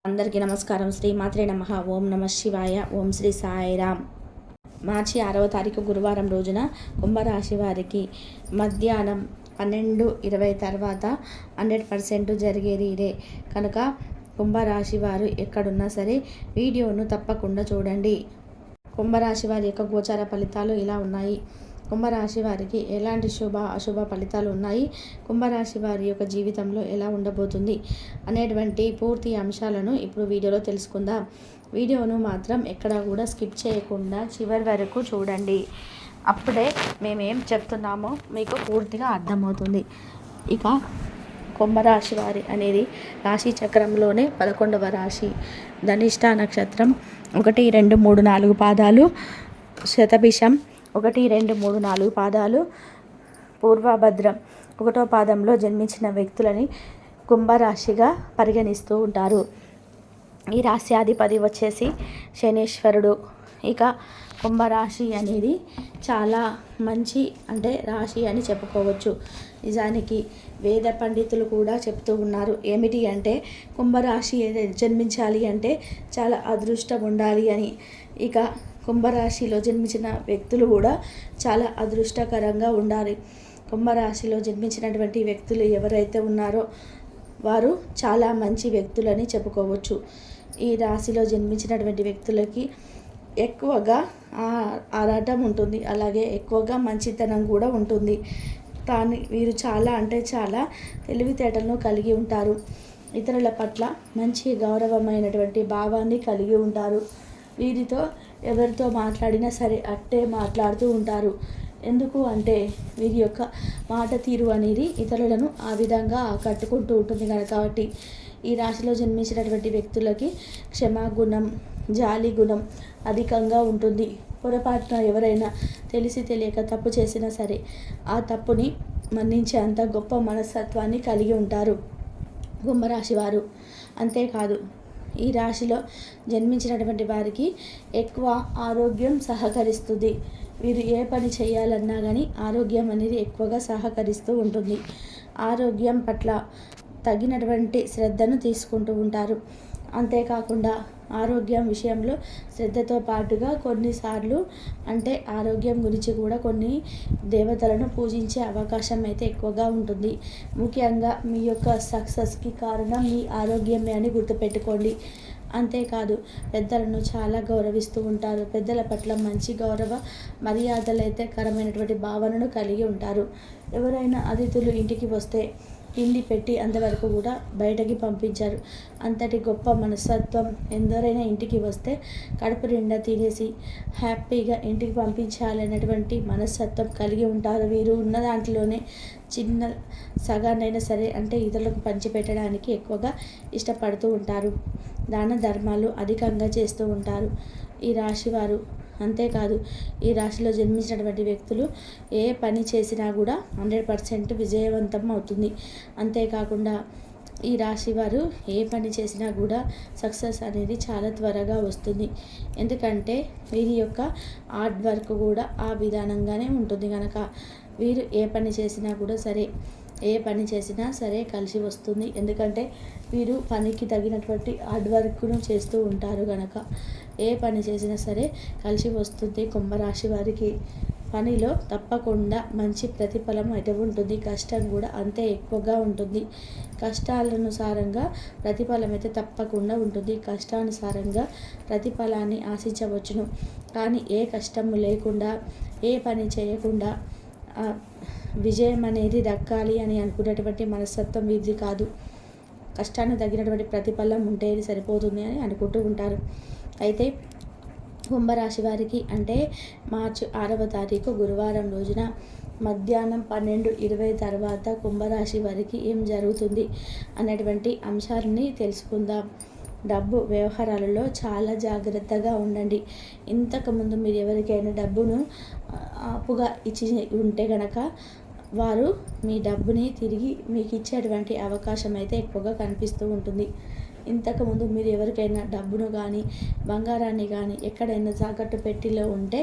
అందరికీ నమస్కారం. శ్రీ మాత్రే నమః. ఓం నమః శివాయ. ఓం శ్రీ సాయిరామ్. మార్చి 6వ తారీఖు గురువారం రోజున కుంభరాశి వారికి మధ్యాహ్నం 12:20 తర్వాత 100% జరిగేది ఇదే. కనుక కుంభరాశి వారు ఎక్కడున్నా సరే వీడియోను తప్పకుండా చూడండి. కుంభరాశి వారి యొక్క గోచార ఫలితాలు ఇలా ఉన్నాయి. కుంభరాశి వారికి ఎలాంటి శుభ అశుభ ఫలితాలు ఉన్నాయి, కుంభరాశి వారి యొక్క జీవితంలో ఎలా ఉండబోతుంది అనేటువంటి పూర్తి అంశాలను ఇప్పుడు వీడియోలో తెలుసుకుందాం. వీడియోను మాత్రం ఎక్కడా కూడా స్కిప్ చేయకుండా చివరి వరకు చూడండి. అప్పుడే మేమేం చెప్తున్నామో మీకు పూర్తిగా అర్థమవుతుంది. ఇక కుంభరాశి వారి అనేది రాశి చక్రంలోనే 11వ రాశి. ధనిష్ట నక్షత్రం 1, 2, 3, 4 పాదాలు, శతభిషం 1, 2, 3, 4 పాదాలు, పూర్వభద్రం 1వ పాదంలో జన్మించిన వ్యక్తులని కుంభరాశిగా పరిగణిస్తూ ఉంటారు. ఈ రాశ్యాధిపతి వచ్చేసి శనీశ్వరుడు. ఇక కుంభరాశి అనేది చాలా మంచి రాశి అని చెప్పుకోవచ్చు. నిజానికి వేద పండితులు కూడా చెప్తూ ఉన్నారు. ఏమిటి అంటే కుంభరాశి జన్మించాలి అంటే చాలా అదృష్టం ఉండాలి అని. ఇక కుంభరాశిలో జన్మించిన వ్యక్తులు కూడా చాలా అదృష్టకరంగా ఉండాలి. కుంభరాశిలో జన్మించినటువంటి వ్యక్తులు ఎవరైతే ఉన్నారో వారు చాలా మంచి వ్యక్తులని చెప్పుకోవచ్చు. ఈ రాశిలో జన్మించినటువంటి వ్యక్తులకి ఎక్కువగా ఆరాటం ఉంటుంది, అలాగే ఎక్కువగా మంచితనం కూడా ఉంటుంది. కానీ వీరు చాలా తెలివితేటలను కలిగి ఉంటారు. ఇతరుల పట్ల మంచి గౌరవమైనటువంటి భావాన్ని కలిగి ఉంటారు. వీరితో ఎవరితో మాట్లాడినా సరే అట్టే మాట్లాడుతూ ఉంటారు. ఎందుకు అంటే వీరి యొక్క మాట తీరు అనేది ఇతరులను ఆ విధంగా ఆకట్టుకుంటూ ఉంటుంది కాబట్టి ఈ రాశిలో జన్మించినటువంటి వ్యక్తులకి క్షమాగుణం, జాలి గుణం అధికంగా ఉంటుంది. పొరపాటున ఎవరైనా తెలిసి తెలియక తప్పు చేసినా సరే ఆ తప్పుని మన్నించే అంత గొప్ప మనస్తత్వాన్ని కలిగి ఉంటారు కుంభరాశి వారు. అంతేకాదు ఈ రాశిలో జన్మించినటువంటి వారికి ఎక్కువ ఆరోగ్యం సహకరిస్తుంది. వీరు ఏ పని చేయాలన్నా కానీ ఆరోగ్యం అనేది ఎక్కువగా సహకరిస్తూ ఉంటుంది. ఆరోగ్యం పట్ల తగినటువంటి శ్రద్ధను తీసుకుంటూ ఉంటారు. అంతేకాకుండా ఆరోగ్యం విషయంలో శ్రద్ధతో పాటుగా కొన్నిసార్లు ఆరోగ్యం గురించి కూడా కొన్ని దేవతలను పూజించే అవకాశం అయితే ఎక్కువగా ఉంటుంది. ముఖ్యంగా మీ యొక్క సక్సెస్కి కారణం మీ ఆరోగ్యమే అని గుర్తుపెట్టుకోండి. అంతేకాదు పెద్దలను చాలా గౌరవిస్తూ ఉంటారు. పెద్దల పట్ల మంచి గౌరవ మర్యాదలైతే కరమైనటువంటి భావనను కలిగి ఉంటారు. ఎవరైనా అతిథులు ఇంటికి వస్తే తిండి పెట్టి అంతవరకు కూడా బయటకి పంపించారు. అంతటి గొప్ప మనస్తత్వం. ఎందరైనా ఇంటికి వస్తే కడుపు నిండా తినేసి హ్యాపీగా ఇంటికి పంపించాలనేటువంటి మనస్తత్వం కలిగి ఉంటారు. వీరు ఉన్న దాంట్లోనే చిన్న సగానైనా సరే ఇతరులకు పంచిపెట్టడానికి ఎక్కువగా ఇష్టపడుతూ ఉంటారు. దాన ధర్మాలు అధికంగా చేస్తూ ఉంటారు ఈ రాశివారు. అంతేకాదు ఈ రాశిలో జన్మించినటువంటి వ్యక్తులు ఏ పని చేసినా కూడా 100% విజయవంతం అవుతుంది. అంతేకాకుండా ఈ రాశి వారు ఏ పని చేసినా కూడా సక్సెస్ అనేది చాలా త్వరగా వస్తుంది. ఎందుకంటే వీరి యొక్క హార్డ్ వర్క్ కూడా ఆ విధానంగానే ఉంటుంది కనుక వీరు ఏ పని చేసినా కూడా సరే కలిసి వస్తుంది. ఎందుకంటే వీరు పనికి తగినటువంటి హార్డ్ వర్క్ను చేస్తూ ఉంటారు కనుక ఏ పని చేసినా సరే కలిసి వస్తుంది. కుంభరాశి వారికి పనిలో తప్పకుండా మంచి ప్రతిఫలం అయితే ఉంటుంది. కష్టం కూడా అంతే ఎక్కువగా ఉంటుంది. కష్టానుసారంగా ప్రతిఫలం అయితే తప్పకుండా ఉంటుంది. కష్టానుసారంగా ప్రతిఫలాన్ని ఆశించవచ్చును. కానీ ఏ కష్టము లేకుండా ఏ పని చేయకుండా విజయం అనేది దక్కాలి అని అనుకునేటువంటి మనస్తత్వం వీరిది కాదు. కష్టానికి తగినటువంటి ప్రతిఫలం ఉంటే సరిపోతుంది అని అనుకుంటూ ఉంటారు. అయితే కుంభరాశి వారికి మార్చి 6వ తారీఖు గురువారం రోజున మధ్యాహ్నం 12:20 తర్వాత కుంభరాశి వారికి ఏం జరుగుతుంది అనేటువంటి అంశాలని తెలుసుకుందాం. డబ్బు వ్యవహారాలలో చాలా జాగ్రత్తగా ఉండండి. ఇంతకుముందు మీరు ఎవరికైనా డబ్బును అప్పుగా ఇచ్చి ఉంటే గనక వారు మీ డబ్బుని తిరిగి మీకు ఇచ్చేటువంటి అవకాశం అయితే ఎక్కువగా కనిపిస్తూ ఉంటుంది. ఇంతకుముందు మీరు ఎవరికైనా డబ్బును కానీ బంగారాన్ని కానీ ఎక్కడైనా తాకట్టు పెట్టిలో ఉంటే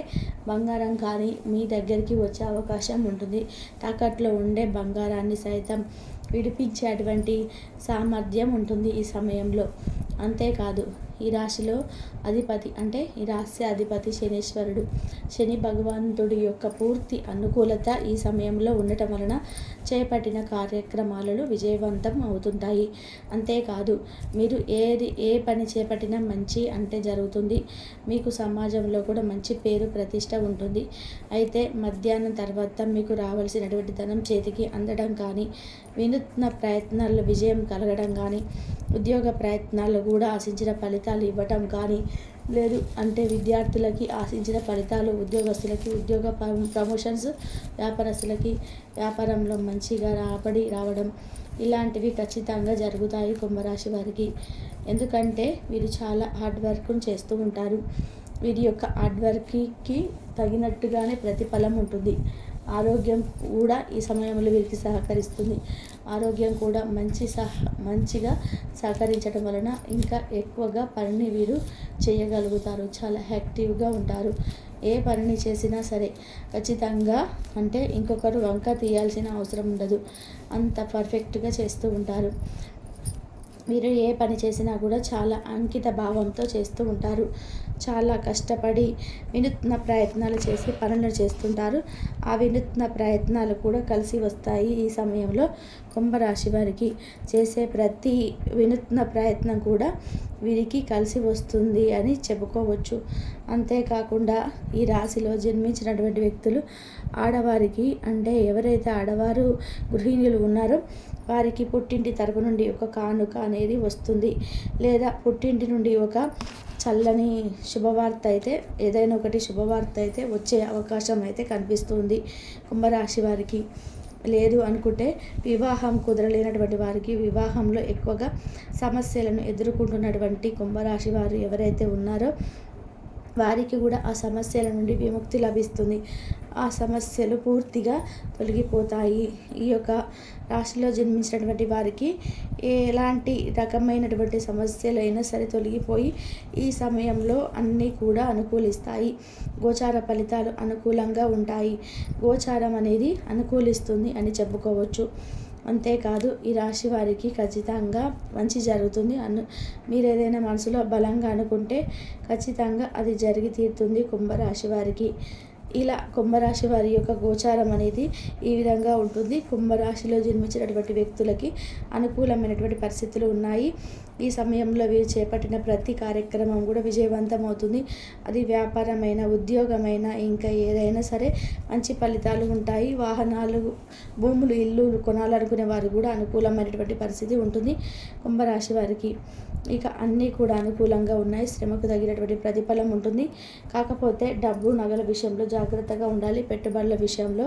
బంగారం కానీ మీ దగ్గరికి వచ్చే అవకాశం ఉంటుంది. తాకట్టులో ఉండే బంగారాన్ని సైతం విడిపించేటువంటి సామర్థ్యం ఉంటుంది ఈ సమయంలో. అంతేకాదు ఈ రాశిలో అధిపతి అంటే ఈ రాశి అధిపతి శనీశ్వరుడు. శని భగవంతుడి యొక్క పూర్తి అనుకూలత ఈ సమయంలో ఉండటం వలన చేపట్టిన కార్యక్రమాలలో విజయవంతం అవుతుంటాయి. అంతేకాదు మీరు ఏ పని చేపట్టినా మంచి అంటే జరుగుతుంది. మీకు సమాజంలో కూడా మంచి పేరు ప్రతిష్ట ఉంటుంది. అయితే మధ్యాహ్నం తర్వాత మీకు రావాల్సినటువంటి ధనం చేతికి అందడం కానీ, వినూత్న ప్రయత్నాల్లో విజయం కలగడం కానీ, ఉద్యోగ ప్రయత్నాల్లో కూడా ఆశించిన ఫలితాలు ఇవ్వటం కానీ, లేదు అంటే విద్యార్థులకి ఆశించిన ఫలితాలు, ఉద్యోగస్తులకి ఉద్యోగ ప్రమోషన్స్, వ్యాపారస్తులకి వ్యాపారంలో మంచిగా రాబడి రావడం, ఇలాంటివి ఖచ్చితంగా జరుగుతాయి కుంభరాశి వారికి. ఎందుకంటే వీరు చాలా హార్డ్ వర్క్ను చేస్తూ ఉంటారు. వీరి యొక్క హార్డ్ వర్క్కి తగినట్టుగానే ప్రతిఫలం ఉంటుంది. ఆరోగ్యం కూడా ఈ సమయంలో వీరికి సహకరిస్తుంది. ఆరోగ్యం కూడా మంచిగా సహకరించడం వలన ఇంకా ఎక్కువగా పనిని వీరు చేయగలుగుతారు. చాలా యాక్టివ్గా ఉంటారు. ఏ పనిని చేసినా సరే ఖచ్చితంగా అంటే ఇంకొకరు వంక తీయాల్సిన అవసరం ఉండదు. అంత పర్ఫెక్ట్గా చేస్తూ ఉంటారు. మీరు ఏ పని చేసినా కూడా చాలా అంకిత భావంతో చేస్తూ ఉంటారు. చాలా కష్టపడి వినూత్న ప్రయత్నాలు చేసి పనులు చేస్తుంటారు. ఆ వినూత్న ప్రయత్నాలు కూడా కలిసి వస్తాయి. ఈ సమయంలో కుంభరాశి వారికి చేసే ప్రతి వినూత్న ప్రయత్నం కూడా వీరికి కలిసి వస్తుంది అని చెప్పుకోవచ్చు. అంతేకాకుండా ఈ రాశిలో జన్మించినటువంటి వ్యక్తులు ఆడవారికి అంటే ఎవరైతే ఆడవారు గృహిణులు ఉన్నారో వారికి పుట్టింటి తరపు నుండి ఒక కానుక అనేది వస్తుంది. లేదా పుట్టింటి నుండి ఒక చల్లని శుభవార్త అయితే ఏదైనా ఒకటి శుభవార్త అయితే వచ్చే అవకాశం అయితే కనిపిస్తుంది కుంభరాశి వారికి. లేదు అనుకుంటే వివాహం కుదరలేనటువంటి వారికి వివాహంలో ఎక్కువగా సమస్యలను ఎదుర్కొంటున్నటువంటి కుంభరాశి వారు ఎవరైతే ఉన్నారో వారికి కూడా ఆ సమస్యల నుండి విముక్తి లభిస్తుంది. ఆ సమస్యలు పూర్తిగా తొలగిపోతాయి. ఈ యొక్క రాశిలో జన్మించినటువంటి వారికి ఎలాంటి రకమైనటువంటి సమస్యలైనా సరే తొలగిపోయి ఈ సమయంలో అన్నీ కూడా అనుకూలిస్తాయి. గోచార ఫలితాలు అనుకూలంగా ఉంటాయి. గోచారం అనేది అనుకూలిస్తుంది అని చెప్పుకోవచ్చు. అంతేకాదు ఈ రాశి వారికి ఖచ్చితంగా మంచి జరుగుతుంది. మీరు ఏదైనా మనసులో బలంగా అనుకుంటే ఖచ్చితంగా అది జరిగి తీరుతుంది కుంభరాశి వారికి. ఇలా కుంభరాశి వారి యొక్క గోచారం అనేది ఈ విధంగా ఉంటుంది. కుంభరాశిలో జన్మించినటువంటి వ్యక్తులకి అనుకూలమైనటువంటి పరిస్థితులు ఉన్నాయి. ఈ సమయంలో వీరు చేపట్టిన ప్రతి కార్యక్రమం కూడా విజయవంతం అవుతుంది. అది వ్యాపారమైన, ఉద్యోగమైన, ఇంకా ఏదైనా సరే మంచి ఫలితాలు ఉంటాయి. వాహనాలు, భూములు, ఇల్లు కొనాలనుకునే వారు కూడా అనుకూలమైనటువంటి పరిస్థితి ఉంటుంది కుంభరాశి వారికి. ఇక అన్నీ కూడా అనుకూలంగా ఉన్నాయి. శ్రమకు తగినటువంటి ప్రతిఫలం ఉంటుంది. కాకపోతే డబ్బు, నగల విషయంలో జాగ్రత్తగా ఉండాలి. పెట్టుబడుల విషయంలో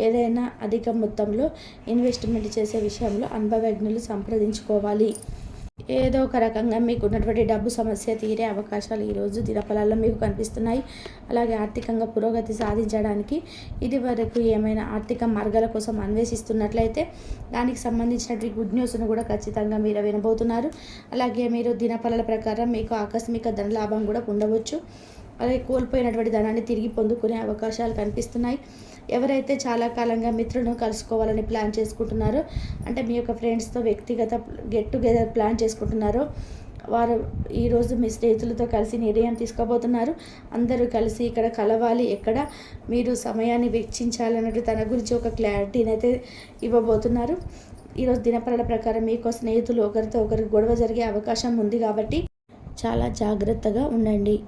ఏదైనా అధిక మొత్తంలో ఇన్వెస్ట్మెంట్ చేసే విషయంలో అనుభవజ్ఞులు సంప్రదించుకోవాలి. ఏదో ఒక రకంగా మీకు ఉన్నటువంటి డబ్బు సమస్య తీరే అవకాశాలు ఈరోజు దినఫలాల్లో మీకు కనిపిస్తున్నాయి. అలాగే ఆర్థికంగా పురోగతి సాధించడానికి ఇది వరకు ఏమైనా ఆర్థిక మార్గాల కోసం అన్వేషిస్తున్నట్లయితే దానికి సంబంధించినటువంటి గుడ్ న్యూస్ను కూడా ఖచ్చితంగా మీరు వినబోతున్నారు. అలాగే మీరు దినఫలాల ప్రకారం మీకు ఆకస్మిక ధనలాభం కూడా పొందవచ్చు. అలాగే కోల్పోయినటువంటి ధనాన్ని తిరిగి పొందుకునే అవకాశాలు కనిపిస్తున్నాయి. ఎవరైతే చాలా కాలంగా మిత్రులను కలుసుకోవాలని ప్లాన్ చేసుకుంటున్నారో అంటే మీ యొక్క ఫ్రెండ్స్తో వ్యక్తిగత గెట్ టుగెదర్ ప్లాన్ చేసుకుంటున్నారో వారు ఈరోజు మీ స్నేహితులతో కలిసి నిర్ణయం తీసుకోబోతున్నారు. అందరూ కలిసి ఇక్కడ కలవాలి, ఎక్కడ మీరు సమయాన్ని వెచ్చించాలన్నట్టు తన గురించి ఒక క్లారిటీని అయితే ఇవ్వబోతున్నారు. ఈరోజు దినపరల ప్రకారం మీకు స్నేహితులు ఒకరితో ఒకరికి గొడవ జరిగే అవకాశం ఉంది కాబట్టి చాలా జాగ్రత్తగా ఉండండి.